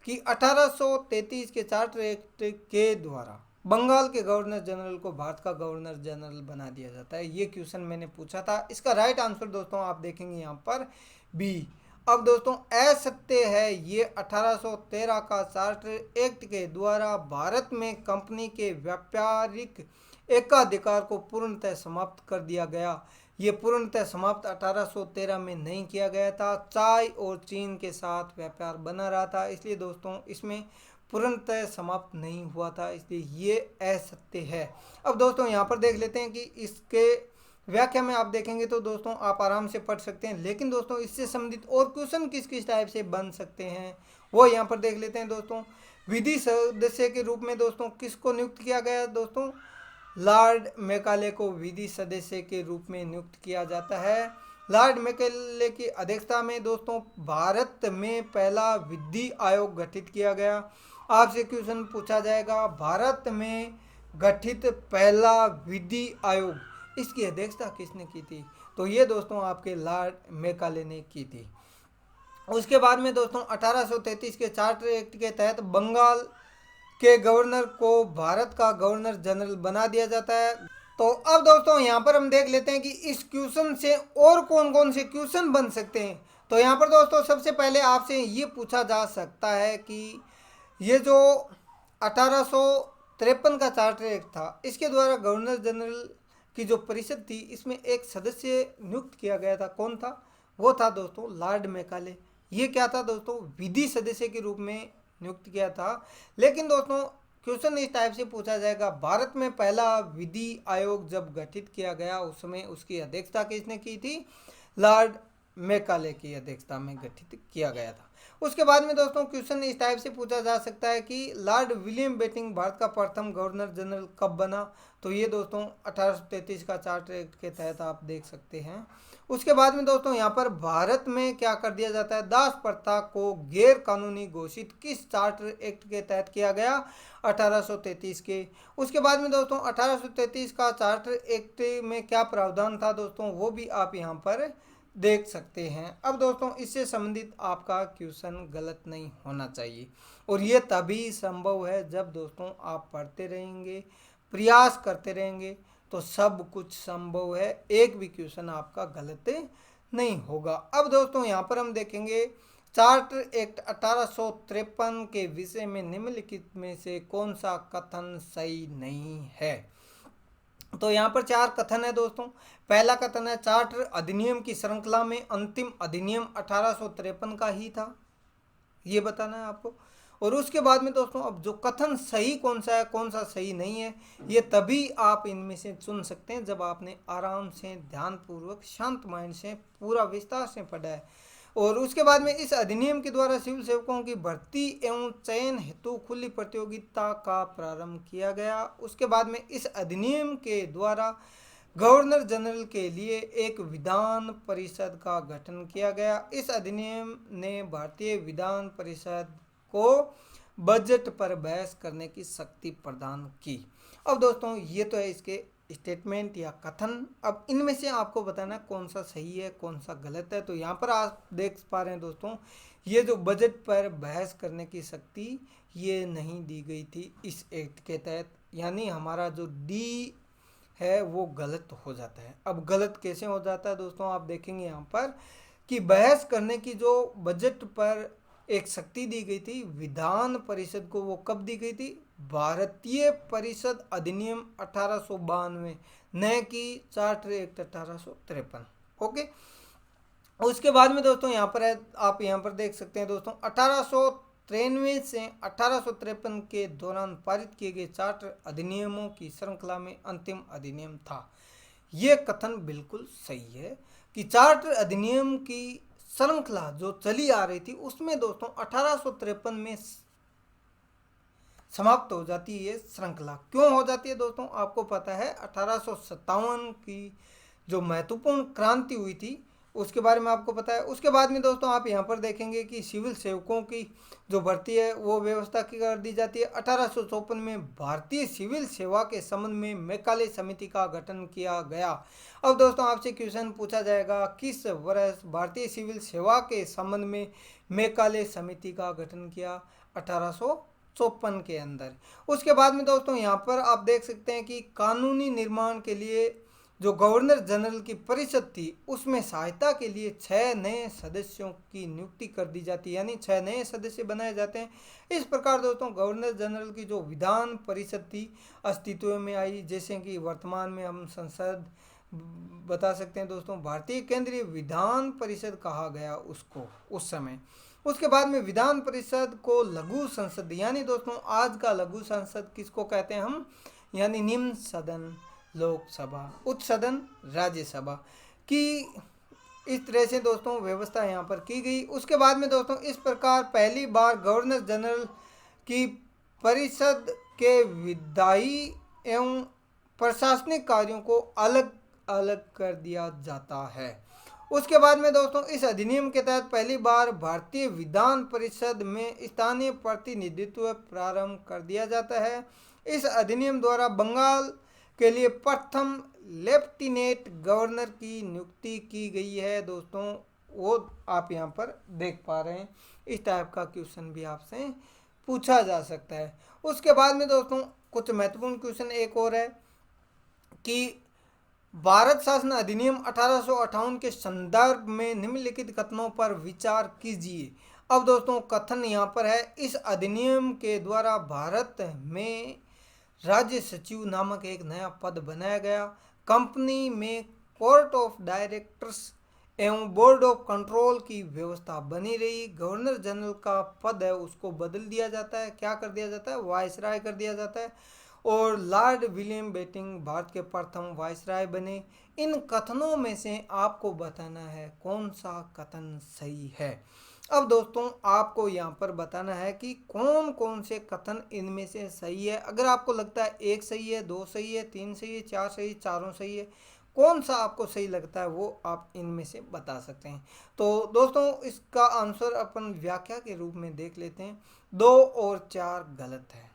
कि 1833 के चार्टर एक्ट के द्वारा बंगाल के गवर्नर जनरल को भारत का गवर्नर जनरल बना दिया जाता है। ये क्वेश्चन मैंने पूछा था, इसका राइट आंसर दोस्तों आप देखेंगे यहाँ पर बी। अब दोस्तों असत्य है, ये 1813 का चार्टर एक्ट के द्वारा भारत में कंपनी के व्यापारिक एकाधिकार को पूर्णतः समाप्त कर दिया गया। ये पूर्णतः समाप्त 1813 में नहीं किया गया था, चाय और चीन के साथ व्यापार बना रहा था, इसलिए दोस्तों इसमें पूर्णतः समाप्त नहीं हुआ था, इसलिए ये असत्य है। अब दोस्तों यहाँ पर देख लेते हैं कि इसके व्याख्या में आप देखेंगे तो दोस्तों आप आराम से पढ़ सकते हैं, लेकिन दोस्तों इससे संबंधित और क्वेश्चन किस किस टाइप से बन सकते हैं वो यहाँ पर देख लेते हैं दोस्तों। विधि सदस्य के रूप में दोस्तों किसको नियुक्त किया गया दोस्तों, लॉर्ड मैकाले को विधि सदस्य के रूप में नियुक्त किया जाता है। लॉर्ड मैकाले की अध्यक्षता में दोस्तों भारत में पहला विधि आयोग गठित किया गया। आपसे क्वेश्चन पूछा जाएगा भारत में गठित पहला विधि आयोग, इसकी अध्यक्षता किसने की थी, तो ये दोस्तों आपके लॉर्ड मैकाले ने की थी। उसके बाद में दोस्तों 1833 के चार्टर एक्ट के तहत बंगाल के गवर्नर को भारत का गवर्नर जनरल बना दिया जाता है। तो अब दोस्तों यहाँ पर हम देख लेते हैं कि इस क्वेश्चन से और कौन कौन से क्वेश्चन बन सकते हैं। तो यहाँ पर दोस्तों सबसे पहले आपसे ये पूछा जा सकता है कि ये जो 1853 का चार्टर एक्ट था, इसके द्वारा गवर्नर जनरल की जो परिषद थी इसमें एक सदस्य नियुक्त किया गया था, कौन था, वो था दोस्तों लॉर्ड मैकाले। ये क्या था दोस्तों, विधि सदस्य के रूप में नियुक्त किया था। लेकिन दोस्तों क्वेश्चन इस टाइप से पूछा जाएगा भारत में पहला विधि आयोग जब गठित किया गया उस समय उसकी अध्यक्षता किसने की थी, लॉर्ड मैकाले की अध्यक्षता में गठित किया गया था। उसके बाद में दोस्तों क्वेश्चन इस टाइप से पूछा जा सकता है कि लॉर्ड विलियम बेटिंग भारत का प्रथम गवर्नर जनरल कब बना, तो ये दोस्तों 1833 का चार्टर एक्ट के तहत आप देख सकते हैं। उसके बाद में दोस्तों यहाँ पर भारत में क्या कर दिया जाता है, दास प्रथा को गैर कानूनी घोषित किस चार्टर एक्ट के तहत किया गया, 1833 के। उसके बाद में दोस्तों 1833 का चार्टर एक्ट में क्या प्रावधान था दोस्तों, वो भी आप यहाँ पर देख सकते हैं। अब दोस्तों इससे संबंधित आपका क्वेश्चन गलत नहीं होना चाहिए, और ये तभी संभव है जब दोस्तों आप पढ़ते रहेंगे, प्रयास करते रहेंगे, तो सब कुछ संभव है, एक भी क्वेश्चन आपका गलत नहीं होगा। अब दोस्तों यहाँ पर हम देखेंगे चार्टर एक्ट 1853 के विषय में निम्नलिखित में से कौन सा कथन सही नहीं है। तो यहाँ पर 4 कथन है दोस्तों। पहला कथन है चार्टर अधिनियम की श्रृंखला में अंतिम अधिनियम 1853 का ही था, ये बताना है आपको। और उसके बाद में दोस्तों अब जो कथन सही कौन सा है कौन सा सही नहीं है, ये तभी आप इनमें से चुन सकते हैं जब आपने आराम से ध्यानपूर्वक शांत माइंड से पूरा विस्तार से पढ़ा है। और उसके बाद में इस अधिनियम के द्वारा सिविल सेवकों की भर्ती एवं चयन हेतु खुली प्रतियोगिता का प्रारंभ किया गया। उसके बाद में इस अधिनियम के द्वारा गवर्नर जनरल के लिए एक विधान परिषद का गठन किया गया। इस अधिनियम ने भारतीय विधान परिषद को बजट पर बहस करने की शक्ति प्रदान की। अब दोस्तों ये तो है इसके स्टेटमेंट या कथन। अब इनमें से आपको बताना कौन सा सही है कौन सा गलत है। तो यहाँ पर आप देख पा रहे हैं दोस्तों, ये जो बजट पर बहस करने की शक्ति ये नहीं दी गई थी इस एक्ट के तहत, यानी हमारा जो डी है वो गलत हो जाता है। अब गलत कैसे हो जाता है दोस्तों, आप देखेंगे यहाँ पर कि बहस करने की जो बजट पर एक शक्ति दी गई थी विधान परिषद को, वो कब दी गई थी, भारतीय परिषद अधिनियम 1892, न कि चार्टर एक्ट 1853। ओके। उसके बाद में दोस्तों यहाँ पर है, आप यहाँ पर देख सकते हैं दोस्तों 1893 से 1853 के दौरान पारित किए गए चार्टर अधिनियमों की श्रृंखला में अंतिम अधिनियम था। ये कथन बिल्कुल सही है कि चार्टर अधिनियम की श्रृंखला जो चली आ रही थी उसमें दोस्तों 1853 में समाप्त हो जाती है श्रृंखला। क्यों हो जाती है दोस्तों, आपको पता है 1857 की जो महत्वपूर्ण क्रांति हुई थी उसके बारे में आपको पता है। उसके बाद में दोस्तों आप यहाँ पर देखेंगे कि सिविल सेवकों की जो भर्ती है वो व्यवस्था की कर दी जाती है। 1854 में भारतीय सिविल सेवा के संबंध में मैकाले समिति का गठन किया गया। अब दोस्तों आपसे क्वेश्चन पूछा जाएगा, किस वर्ष भारतीय सिविल सेवा के संबंध में मैकाले समिति का गठन किया? 1854 के अंदर। उसके बाद में दोस्तों यहाँ पर आप देख सकते हैं कि कानूनी निर्माण के लिए जो गवर्नर जनरल की परिषद थी उसमें सहायता के लिए 6 नए सदस्यों की नियुक्ति कर दी जाती है, यानी 6 नए सदस्य बनाए जाते हैं। इस प्रकार दोस्तों गवर्नर जनरल की जो विधान परिषद थी अस्तित्व में आई, जैसे कि वर्तमान में हम संसद बता सकते हैं दोस्तों, भारतीय केंद्रीय विधान परिषद कहा गया उसको उस समय। उसके बाद में विधान परिषद को लघु संसद, यानी दोस्तों आज का लघु संसद किसको कहते हैं हम, यानी निम्न सदन लोकसभा, उच्च सदन राज्यसभा की, इस तरह से दोस्तों व्यवस्था यहाँ पर की गई। उसके बाद में दोस्तों इस प्रकार पहली बार गवर्नर जनरल की परिषद के विधायी एवं प्रशासनिक कार्यों को अलग अलग कर दिया जाता है। उसके बाद में दोस्तों इस अधिनियम के तहत पहली बार भारतीय विधान परिषद में स्थानीय प्रतिनिधित्व प्रारंभ कर दिया जाता है। इस अधिनियम द्वारा बंगाल के लिए प्रथम लेफ्टिनेंट गवर्नर की नियुक्ति की गई है दोस्तों, वो आप यहाँ पर देख पा रहे हैं। इस टाइप का क्वेश्चन भी आपसे पूछा जा सकता है। उसके बाद में दोस्तों कुछ महत्वपूर्ण क्वेश्चन एक और है कि भारत शासन अधिनियम 1858 के संदर्भ में निम्नलिखित कथनों पर विचार कीजिए। अब दोस्तों कथन यहाँ पर है, इस अधिनियम के द्वारा भारत में राज्य सचिव नामक एक नया पद बनाया गया। कंपनी में कोर्ट ऑफ डायरेक्टर्स एवं बोर्ड ऑफ कंट्रोल की व्यवस्था बनी रही। गवर्नर जनरल का पद है उसको बदल दिया जाता है, क्या कर दिया जाता है, वायसराय कर दिया जाता है। और लॉर्ड विलियम बेंटिंक भारत के प्रथम वायसराय बने। इन कथनों में से आपको बताना है कौन सा कथन सही है। अब दोस्तों आपको यहाँ पर बताना है कि कौन कौन से कथन इनमें से सही है। अगर आपको लगता है एक सही है, दो सही है, तीन सही है, चार सही है, चारों सही है, कौन सा आपको सही लगता है वो आप इनमें से बता सकते हैं। तो दोस्तों इसका आंसर अपन व्याख्या के रूप में देख लेते हैं। 2 और 4 गलत है।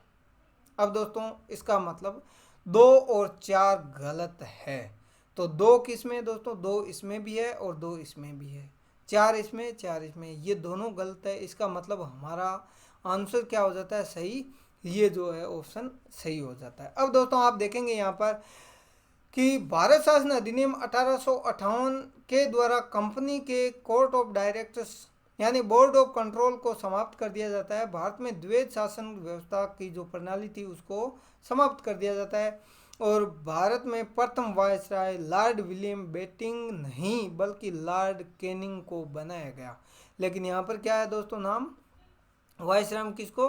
अब दोस्तों इसका मतलब 2 और 4 गलत है। तो 2 किस में दोस्तों, 2 इसमें भी है और 2 इसमें भी है, 4 इसमें 4 इसमें, ये दोनों गलत है। इसका मतलब हमारा आंसर क्या हो जाता है, सही, ये जो है ऑप्शन सही हो जाता है। अब दोस्तों आप देखेंगे यहाँ पर कि भारत शासन अधिनियम 1858 के द्वारा कंपनी के कोर्ट ऑफ डायरेक्टर्स यानी बोर्ड ऑफ कंट्रोल को समाप्त कर दिया जाता है। भारत में द्वैध शासन व्यवस्था की जो प्रणाली थी उसको समाप्त कर दिया जाता है और भारत में प्रथम वायसराय लॉर्ड विलियम बेंटिंक नहीं बल्कि लॉर्ड कैनिंग को बनाया गया। लेकिन यहाँ पर क्या है दोस्तों, नाम वायसराय किसको,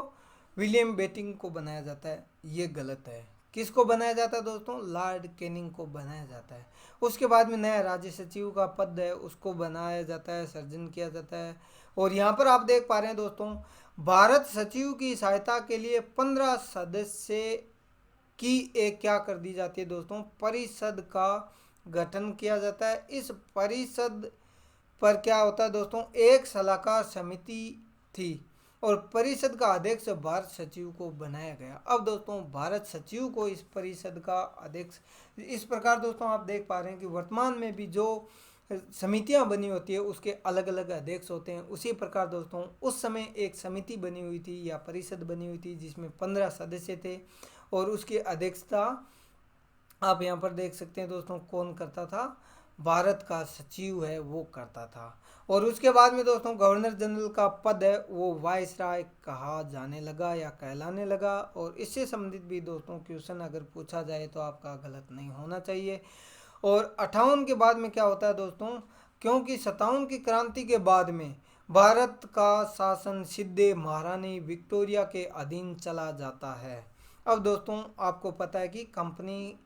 विलियम बेंटिंक को बनाया जाता है, ये गलत है। किसको बनाया जाता है दोस्तों, लॉर्ड कैनिंग को बनाया जाता है। उसके बाद में नया राज्य सचिव का पद है उसको बनाया जाता है, सृजन किया जाता है। और यहाँ पर आप देख पा रहे हैं दोस्तों, भारत सचिव की सहायता के लिए 15 सदस्य की एक क्या कर दी जाती है दोस्तों, परिषद का गठन किया जाता है। इस परिषद पर क्या होता है दोस्तों, एक सलाहकार समिति थी और परिषद का अध्यक्ष भारत सचिव को बनाया गया। अब दोस्तों भारत सचिव को इस परिषद का अध्यक्ष, इस प्रकार दोस्तों आप देख पा रहे हैं कि वर्तमान में भी जो समितियां बनी होती है उसके अलग अलग अध्यक्ष होते हैं। उसी प्रकार दोस्तों उस समय एक समिति बनी हुई थी या परिषद बनी हुई थी जिसमें 15 सदस्य थे और उसकी अध्यक्षता आप यहाँ पर देख सकते हैं दोस्तों कौन करता था, भारत का सचिव है वो करता था। और उसके बाद में दोस्तों गवर्नर जनरल का पद है वो वायसराय कहा जाने लगा या कहलाने लगा। और इससे संबंधित भी दोस्तों क्वेश्चन अगर पूछा जाए तो आपका गलत नहीं होना चाहिए। और 58 के बाद में क्या होता है दोस्तों, क्योंकि 57 की क्रांति के बाद में भारत का शासन सीधे महारानी विक्टोरिया के अधीन चला जाता है। अब दोस्तों आपको पता है कि कंपनी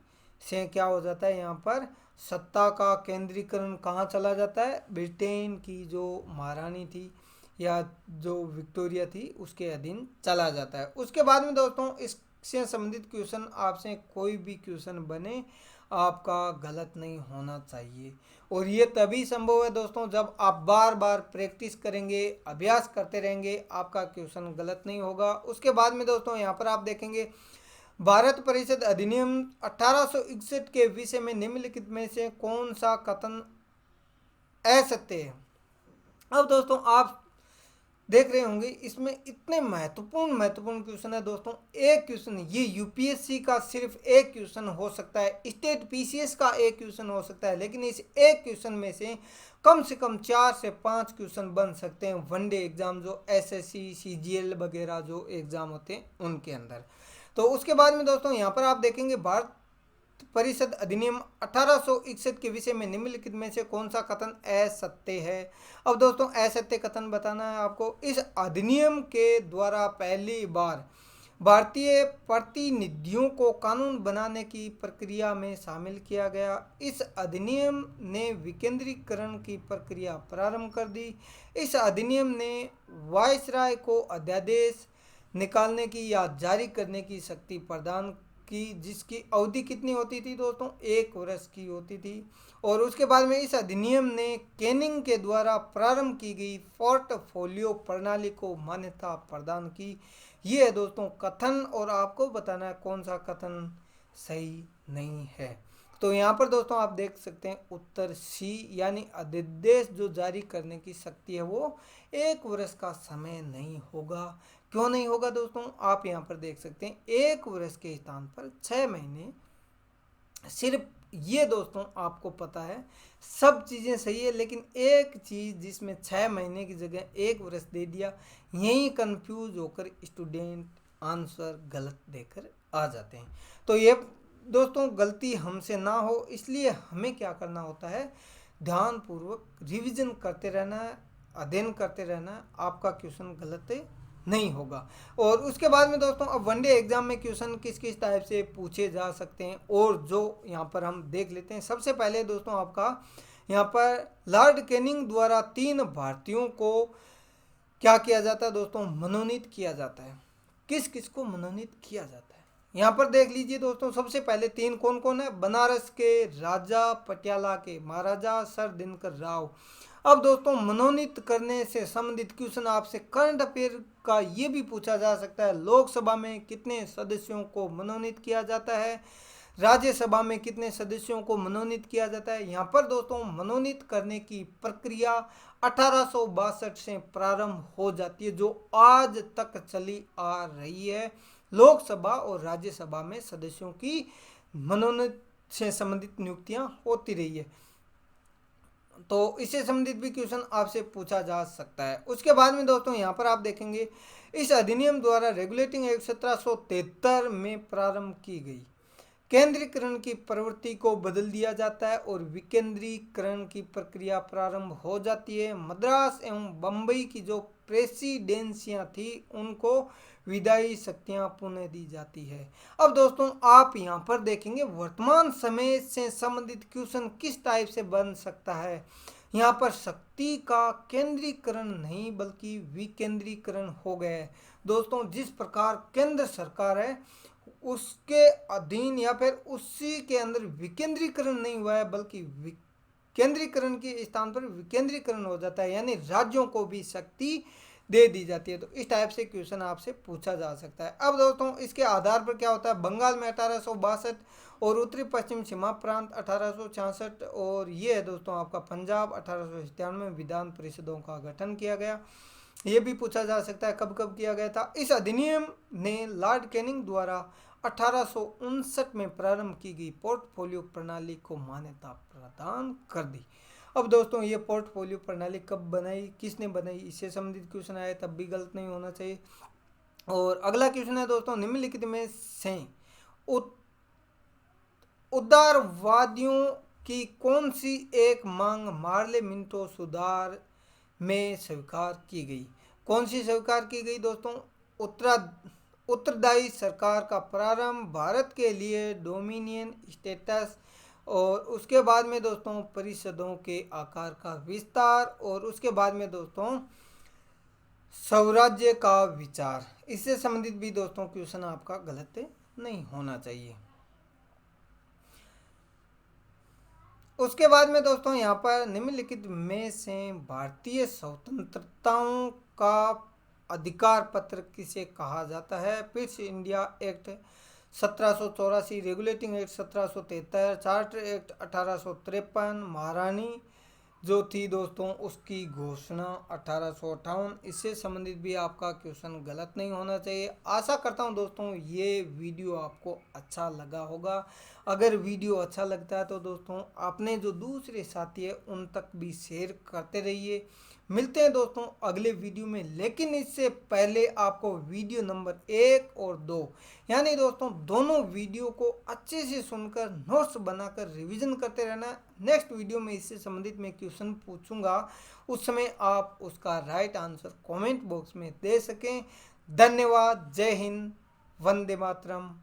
से क्या हो जाता है, यहाँ पर सत्ता का केंद्रीकरण कहाँ चला जाता है, ब्रिटेन की जो महारानी थी या जो विक्टोरिया थी उसके अधीन चला जाता है। उसके बाद में दोस्तों इससे संबंधित क्वेश्चन आपसे कोई भी क्वेश्चन बने आपका गलत नहीं होना चाहिए। और ये तभी संभव है दोस्तों जब आप बार बार प्रैक्टिस करेंगे, अभ्यास करते रहेंगे, आपका क्वेश्चन गलत नहीं होगा। उसके बाद में दोस्तों यहाँ पर आप देखेंगे भारत परिषद अधिनियम 1861 के विषय में निम्नलिखित में से कौन सा कथन असत्य है। अब दोस्तों आप देख रहे होंगे इसमें इतने महत्वपूर्ण क्वेश्चन है दोस्तों। एक क्वेश्चन ये यूपीएससी का सिर्फ एक क्वेश्चन हो सकता है, स्टेट पीसीएस का एक क्वेश्चन हो सकता है, लेकिन इस एक क्वेश्चन में से कम 4 से 5 क्वेश्चन बन सकते हैं वनडे एग्जाम, जो एसएससी सीजीएल वगैरह जो एग्जाम होते हैं उनके अंदर। तो उसके बाद में दोस्तों यहाँ पर आप देखेंगे भारत परिषद अधिनियम 1861 के विषय में निम्नलिखित में से कौन सा कथन असत्य है। अब दोस्तों असत्य कथन बताना है आपको। इस अधिनियम के द्वारा पहली बार भारतीय प्रतिनिधियों को कानून बनाने की प्रक्रिया में शामिल किया गया। इस अधिनियम ने विकेंद्रीकरण की प्रक्रिया प्रारंभ कर दी। इस अधिनियम ने वायसराय को अध्यादेश निकालने की या जारी करने की शक्ति प्रदान की, जिसकी अवधि कितनी होती थी दोस्तों, 1 वर्ष की होती थी। और उसके बाद में इस अधिनियम ने कैनिंग के द्वारा प्रारंभ की गई पोर्टफोलियो प्रणाली को मान्यता प्रदान की। ये है दोस्तों कथन, और आपको बताना है कौन सा कथन सही नहीं है। तो यहाँ पर दोस्तों आप देख सकते हैं उत्तर सी, यानी अध्यादेश जो जारी करने की शक्ति है वो 1 वर्ष का समय नहीं होगा। क्यों नहीं होगा दोस्तों, आप यहाँ पर देख सकते हैं 1 वर्ष के स्थान पर 6 महीने। सिर्फ ये दोस्तों आपको पता है सब चीज़ें सही है, लेकिन एक चीज़ जिसमें 6 महीने की जगह 1 वर्ष दे दिया, यहीं कंफ्यूज होकर स्टूडेंट आंसर गलत देकर आ जाते हैं। तो ये दोस्तों गलती हमसे ना हो, इसलिए हमें क्या करना होता है, ध्यानपूर्वक रिवीजन करते रहना है, अध्ययन करते रहना है, आपका क्वेश्चन गलत नहीं होगा। और उसके बाद में दोस्तों अब वनडे एग्जाम में क्वेश्चन किस किस टाइप से पूछे जा सकते हैं, और जो यहाँ पर हम देख लेते हैं। सबसे पहले दोस्तों आपका यहाँ पर लॉर्ड कैनिंग द्वारा 3 भारतीयों को क्या किया जाता है दोस्तों, मनोनीत किया जाता है। किस किस को मनोनीत किया जाता है यहाँ पर देख लीजिए दोस्तों। सबसे पहले 3 कौन कौन है, बनारस के राजा, पटियाला के महाराजा सर दिनकर राव। अब दोस्तों मनोनीत करने से संबंधित क्वेश्चन आपसे करंट अफेयर का ये भी पूछा जा सकता है, लोकसभा में कितने सदस्यों को मनोनीत किया जाता है, राज्यसभा में कितने सदस्यों को मनोनीत किया जाता है। यहाँ पर दोस्तों मनोनीत करने की प्रक्रिया 1862 से प्रारंभ हो जाती है, जो आज तक चली आ रही है। लोकसभा और राज्यसभा में सदस्यों की मनोनीत से संबंधित नियुक्तियां होती रही है। तो इससे संबंधित भी क्वेश्चन आपसे पूछा जा सकता है। उसके बाद में दोस्तों यहाँ पर आप देखेंगे इस अधिनियम द्वारा रेगुलेटिंग एक्ट 1773 में प्रारंभ की गई केंद्रीकरण की प्रवृत्ति को बदल दिया जाता है और विकेंद्रीकरण की प्रक्रिया प्रारंभ हो जाती है। मद्रास एवं बम्बई की जो प्रेसिडेंसियां थी उनको विदाई शक्तियां पुनः दी जाती है। अब दोस्तों आप यहाँ पर देखेंगे वर्तमान समय से संबंधित क्वेश्चन किस टाइप से बन सकता है। यहाँ पर शक्ति का केंद्रीकरण नहीं बल्कि विकेंद्रीकरण हो गया है दोस्तों। जिस प्रकार केंद्र सरकार है उसके अधीन या फिर उसी के अंदर विकेंद्रीकरण नहीं हुआ है, बल्कि केंद्रीकरण के स्थान पर विकेंद्रीकरण हो जाता है, यानी राज्यों को भी शक्ति दे दी जाती है। तो इस टाइप से क्वेश्चन आपसे पूछा जा सकता है। अब दोस्तों इसके आधार पर क्या होता है, बंगाल में 1862 और उत्तरी पश्चिम सीमा प्रांत 1866, और ये है दोस्तों आपका पंजाब 1897 में विधान परिषदों का गठन किया गया। ये भी पूछा जा सकता है कब कब किया गया था। इस अधिनियम ने लॉर्ड कैनिंग द्वारा 1859 में प्रारंभ की गई पोर्टफोलियो प्रणाली को मान्यता प्रदान कर दी। अब दोस्तों ये पोर्टफोलियो प्रणाली कब बनाई, किसने बनाई, इससे संबंधित क्वेश्चन आए तब भी गलत नहीं होना चाहिए। और अगला क्वेश्चन है दोस्तों निम्नलिखित में से उदारवादियों की कौन सी एक मांग मार्ले मिंटो सुधार में स्वीकार की गई। कौन सी स्वीकार की गई दोस्तों, उत्तरदायी सरकार का प्रारंभ, भारत के लिए डोमिनियन स्टेटस, और उसके बाद में दोस्तों परिषदों के आकार का विस्तार, और उसके बाद में दोस्तों स्वराज्य का विचार। इससे संबंधित भी दोस्तों क्वेश्चन आपका गलत नहीं होना चाहिए। उसके बाद में दोस्तों यहाँ पर निम्नलिखित में से भारतीय स्वतंत्रताओं का अधिकार पत्र किसे कहा जाता है? Pitt's India act 1784, regulating act 1773, charter act 1853, महारानी जो थी दोस्तों उसकी घोषणा 1858। इससे संबंधित भी आपका क्वेश्चन गलत नहीं होना चाहिए। आशा करता हूं दोस्तों ये वीडियो आपको अच्छा लगा होगा। अगर वीडियो अच्छा लगता है तो दोस्तों अपने जो दूसरे साथी है उन तक भी शेयर करते रहिए। मिलते हैं दोस्तों अगले वीडियो में, लेकिन इससे पहले आपको वीडियो नंबर 1 और 2 यानी दोस्तों दोनों वीडियो को अच्छे से सुनकर नोट्स बनाकर रिवीजन करते रहना। नेक्स्ट वीडियो में इससे संबंधित मैं क्वेश्चन पूछूंगा, उस समय आप उसका राइट आंसर कमेंट बॉक्स में दे सकें। धन्यवाद। जय हिंद। वंदे मातरम।